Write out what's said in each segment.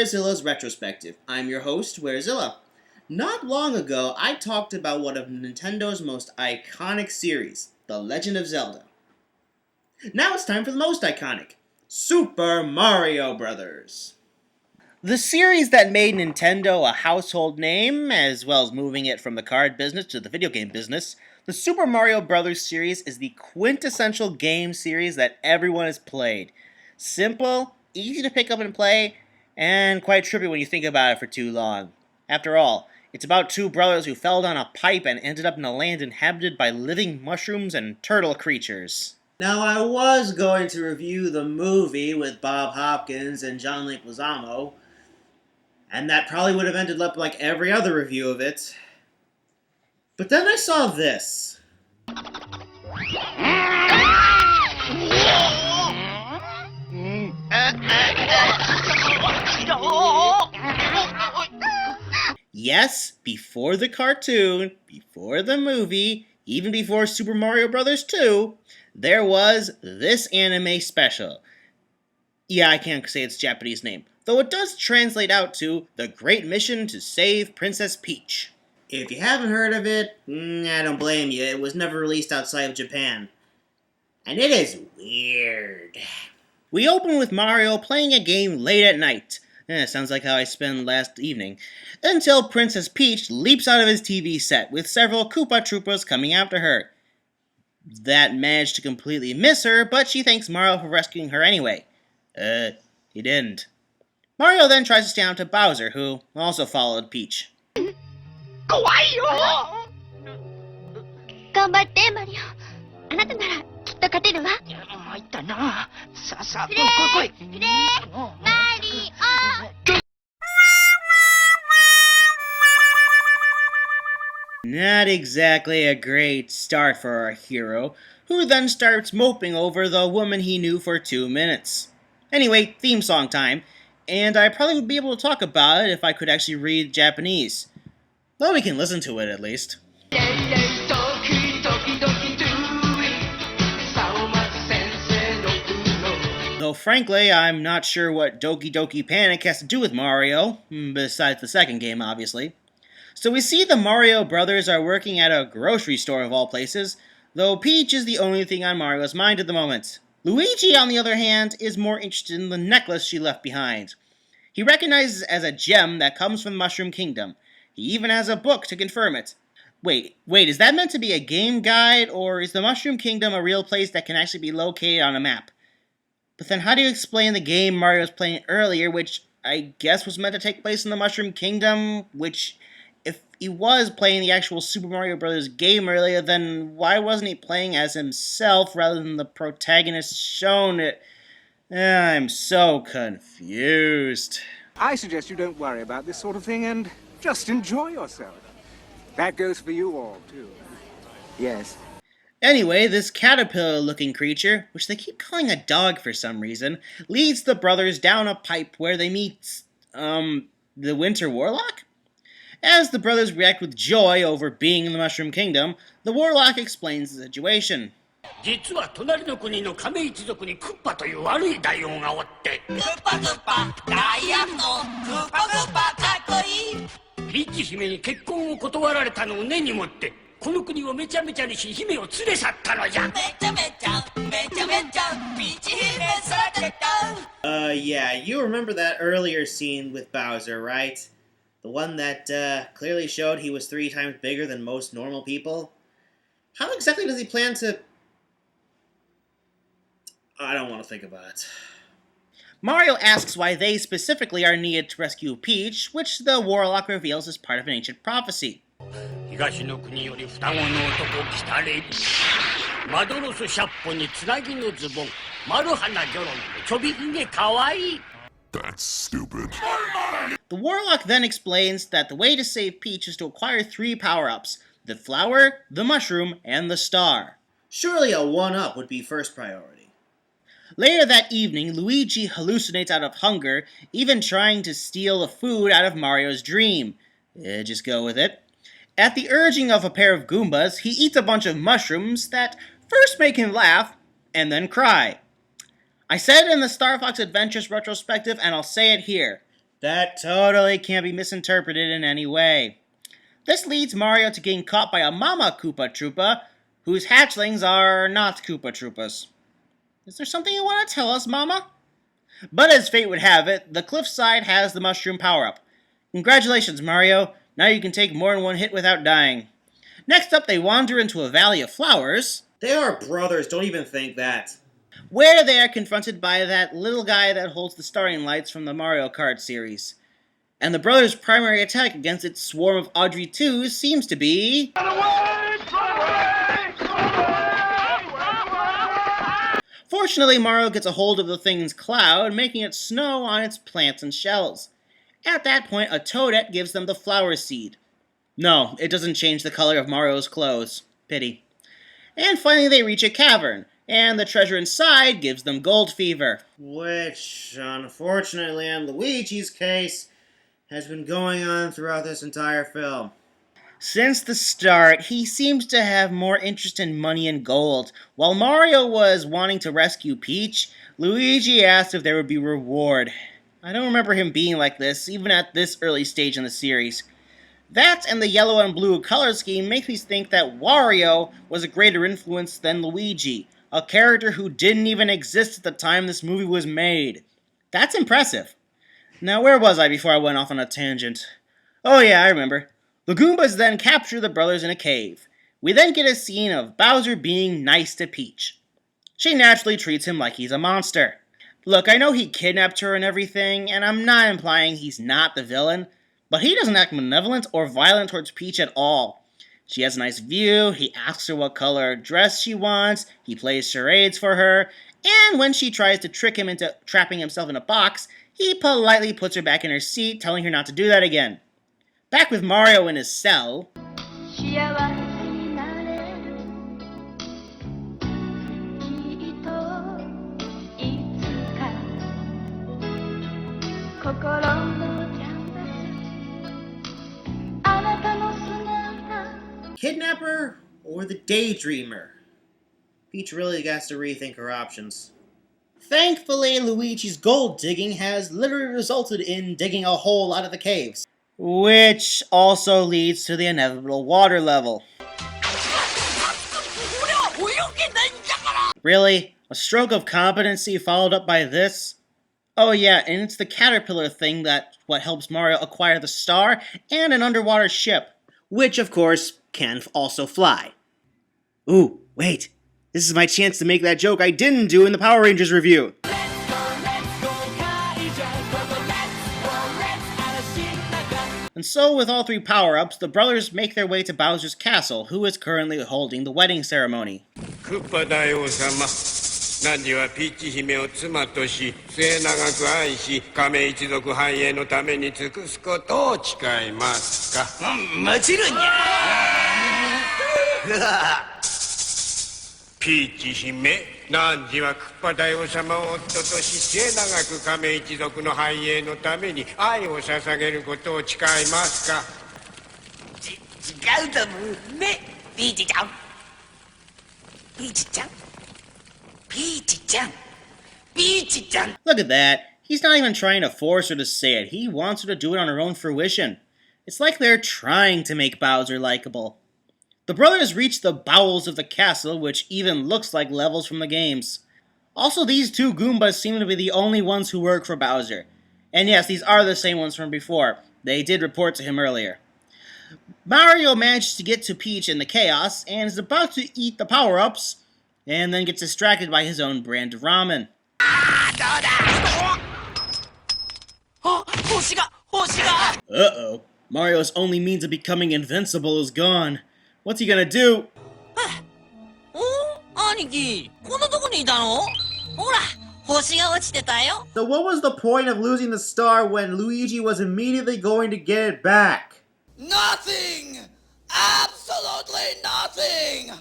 Werezilla's Retrospective. I'm your host, Werezilla. Not long ago, I talked about one of Nintendo's most iconic series, The Legend of Zelda. Now it's time for the most iconic, Super Mario Bros. The series that made Nintendo a household name, as well as moving it from the card business to the video game business, the Super Mario Bros. Series is the quintessential game series that everyone has played. Simple, easy to pick up and play, and quite trippy when you think about it for too long. After all, it's about two brothers who fell down a pipe and ended up in a land inhabited by living mushrooms and turtle creatures. Now, I was going to review the movie with Bob Hopkins and John Leguizamo, and that probably would have ended up like every other review of it. But then I saw this. Yes, before the cartoon, before the movie, even before Super Mario Bros. 2, there was this anime special. Yeah, I can't say its Japanese name, though it does translate out to The Great Mission to Save Princess Peach. If you haven't heard of it, I don't blame you. It was never released outside of Japan. And it is weird. We open with Mario playing a game late at night. Sounds like how I spent last evening. Until Princess Peach leaps out of his TV set with several Koopa Troopas coming after her. That managed to completely miss her, but she thanks Mario for rescuing her anyway. He didn't. Mario then tries to stand up to Bowser, who also followed Peach. 怖いよ頑張ってマリオあなたならきっと勝てるわ参ったなさあさあ来い来い来いマリオ Not exactly a great start for our hero, who then starts moping over the woman he knew for 2 minutes. Anyway, theme song time, and I probably would be able to talk about it if I could actually read Japanese. Well, we can listen to it at least. Though frankly, I'm not sure what Doki Doki Panic has to do with Mario, besides the second game, obviously. So we see the Mario brothers are working at a grocery store of all places, though Peach is the only thing on Mario's mind at the moment. Luigi, on the other hand, is more interested in the necklace she left behind. He recognizes it as a gem that comes from the Mushroom Kingdom. He even has a book to confirm it. Wait, is that meant to be a game guide, or is the Mushroom Kingdom a real place that can actually be located on a map? But then how do you explain the game Mario was playing earlier, which I guess was meant to take place in the Mushroom Kingdom, which, if he was playing the actual Super Mario Bros. Game earlier, then why wasn't he playing as himself rather than the protagonist shown it? I'm so confused. I suggest you don't worry about this sort of thing and just enjoy yourself. That goes for you all, too. Yes. Anyway, this caterpillar-looking creature, which they keep calling a dog for some reason, leads the brothers down a pipe where they meet, the Winter Warlock? As the brothers react with joy over being in the Mushroom Kingdom, the Warlock explains the situation. 実は隣の国の亀一族にクッパという悪い大王がおってクッパクッパ大悪のクッパクッパかっこいいピッチ姫に結婚を断られたのを根に持ってこの国をめちゃめちゃにし姫を連れ去ったのじゃめちゃめちゃピッチ姫育てた Yeah, you remember that earlier scene with Bowser, right? The one that, clearly showed he was 3 times bigger than most normal people? How exactly does he plan to... I don't want to think about it. Mario asks why they specifically are needed to rescue Peach, which the Warlock reveals is part of an ancient prophecy. 東の国より双子の男来たれマドロス百歩につなぎのズボン丸花ジョロンちょびひげかわいい That's stupid. The Warlock then explains that the way to save Peach is to acquire 3 power-ups: the flower, the mushroom, and the star. Surely a 1-up would be first priority. Later that evening, Luigi hallucinates out of hunger, even trying to steal the food out of Mario's dream. Just go with it. At the urging of a pair of Goombas, he eats a bunch of mushrooms that first make him laugh, and then cry. I said it in the Star Fox Adventures retrospective, and I'll say it here. That totally can't be misinterpreted in any way. This leads Mario to getting caught by a Mama Koopa Troopa, whose hatchlings are not Koopa Troopas. Is there something you want to tell us, Mama? But as fate would have it, the cliffside has the mushroom power-up. Congratulations, Mario. Now you can take more than one hit without dying. Next up, they wander into a valley of flowers. They are brothers, don't even think that. Where they are confronted by that little guy that holds the starring lights from the Mario Kart series. And the brothers' primary attack against its swarm of Audrey 2s seems to be... Fortunately, Mario gets a hold of the thing's cloud, making it snow on its plants and shells. At that point, a Toadette gives them the flower seed. No, it doesn't change the color of Mario's clothes. Pity. And finally they reach a cavern, and the treasure inside gives them gold fever. Which, unfortunately in Luigi's case, has been going on throughout this entire film. Since the start, he seems to have more interest in money and gold. While Mario was wanting to rescue Peach, Luigi asked if there would be reward. I don't remember him being like this, even at this early stage in the series. That and the yellow and blue color scheme makes me think that Wario was a greater influence than Luigi, a character who didn't even exist at the time this movie was made. That's impressive. Now, where was I before I went off on a tangent? Oh yeah, I remember. The Goombas then capture the brothers in a cave. We then get a scene of Bowser being nice to Peach. She naturally treats him like he's a monster. Look, I know he kidnapped her and everything, and I'm not implying he's not the villain, but he doesn't act malevolent or violent towards Peach at all. She has a nice view, he asks her what color dress she wants, he plays charades for her, and when she tries to trick him into trapping himself in a box, he politely puts her back in her seat, telling her not to do that again. Back with Mario in his cell. Kidnapper or the Daydreamer? Peach really has to rethink her options. Thankfully, Luigi's gold digging has literally resulted in digging a hole out of the caves, which also leads to the inevitable water level. Really? A stroke of competency followed up by this? Oh yeah, and it's the caterpillar thing that's what helps Mario acquire the star and an underwater ship, which of course can also fly. Ooh, wait. This is my chance to make that joke I didn't do in the Power Rangers review. And so, with all three power-ups, the brothers make their way to Bowser's castle, who is currently holding the wedding ceremony. クッパ大王様、汝はピーチ姫を妻とし、末永く愛し、亀一族繁栄のために尽くすことを誓いますか。もちろんや。ピーチ姫、汝はクッパ大王様を夫とし、末永く亀一族の繁栄のために愛を捧げることを誓いますか。違うと思うね、ピーチちゃん。ピーチちゃん。ピーチちゃん。ピーチちゃん。Look at that. He's not even trying to force her to say it. He wants her to do it on her own fruition. It's like they're trying to make Bowser likable. The brothers reach the bowels of the castle, which even looks like levels from the games. Also, these two Goombas seem to be the only ones who work for Bowser. And yes, these are the same ones from before. They did report to him earlier. Mario manages to get to Peach in the chaos, and is about to eat the power-ups, and then gets distracted by his own brand of ramen. Uh-oh. Mario's only means of becoming invincible is gone. What's he gonna do? So what was the point of losing the star when Luigi was immediately going to get it back? Nothing! Absolutely nothing!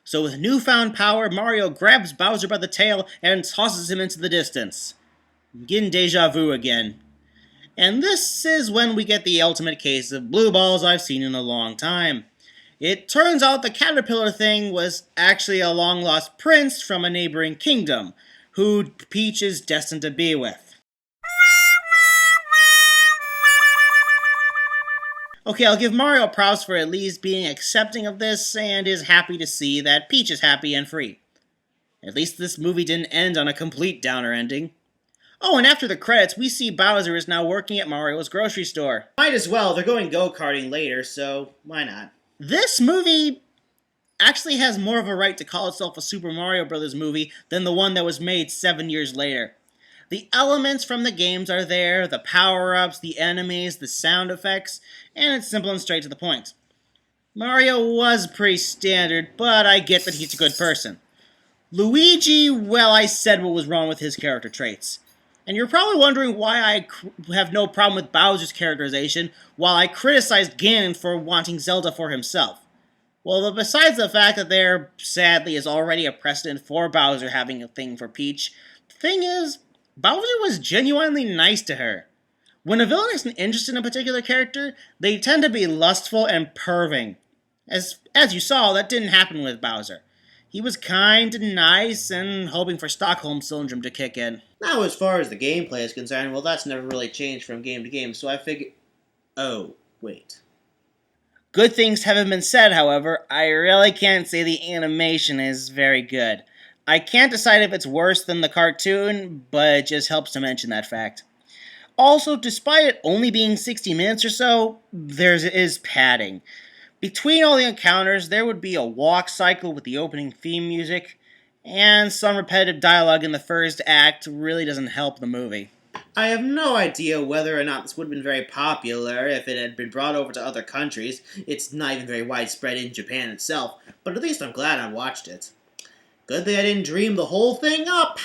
So with newfound power, Mario grabs Bowser by the tail and tosses him into the distance. Getting deja vu again. And this is when we get the ultimate case of blue balls I've seen in a long time. It turns out the caterpillar thing was actually a long-lost prince from a neighboring kingdom, who Peach is destined to be with. Okay, I'll give Mario props for at least being accepting of this and is happy to see that Peach is happy and free. At least this movie didn't end on a complete downer ending. Oh, and after the credits, we see Bowser is now working at Mario's grocery store. Might as well, they're going go-karting later, so why not? This movie actually has more of a right to call itself a Super Mario Bros. Movie than the one that was made 7 years later. The elements from the games are there, the power-ups, the enemies, the sound effects, and it's simple and straight to the point. Mario was pretty standard, but I get that he's a good person. Luigi, well, I said what was wrong with his character traits. And you're probably wondering why I have no problem with Bowser's characterization, while I criticized Ganon for wanting Zelda for himself. Well, besides the fact that there, sadly, is already a precedent for Bowser having a thing for Peach, the thing is, Bowser was genuinely nice to her. When a villain isn't interested in a particular character, they tend to be lustful and perving. As you saw, that didn't happen with Bowser. He was kind and nice and hoping for Stockholm Syndrome to kick in. Now, as far as the gameplay is concerned, well, that's never really changed from game to game, so I figured... Oh, wait. Good things haven't been said, however. I really can't say the animation is very good. I can't decide if it's worse than the cartoon, but it just helps to mention that fact. Also, despite it only being 60 minutes or so, there is padding. Between all the encounters, there would be a walk cycle with the opening theme music, and some repetitive dialogue in the first act really doesn't help the movie. I have no idea whether or not this would have been very popular if it had been brought over to other countries. It's not even very widespread in Japan itself, but at least I'm glad I watched it. Good thing I didn't dream the whole thing up.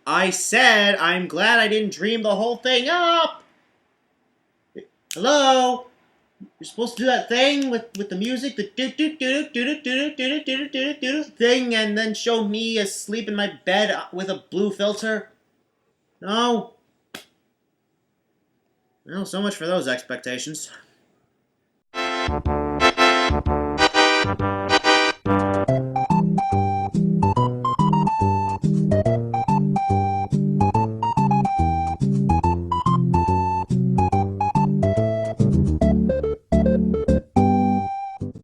I said I'm glad I didn't dream the whole thing up. Hello? You're supposed to do that thing with the music, the thing, and then show me asleep in my bed with a blue filter? No? Well, so much for those expectations.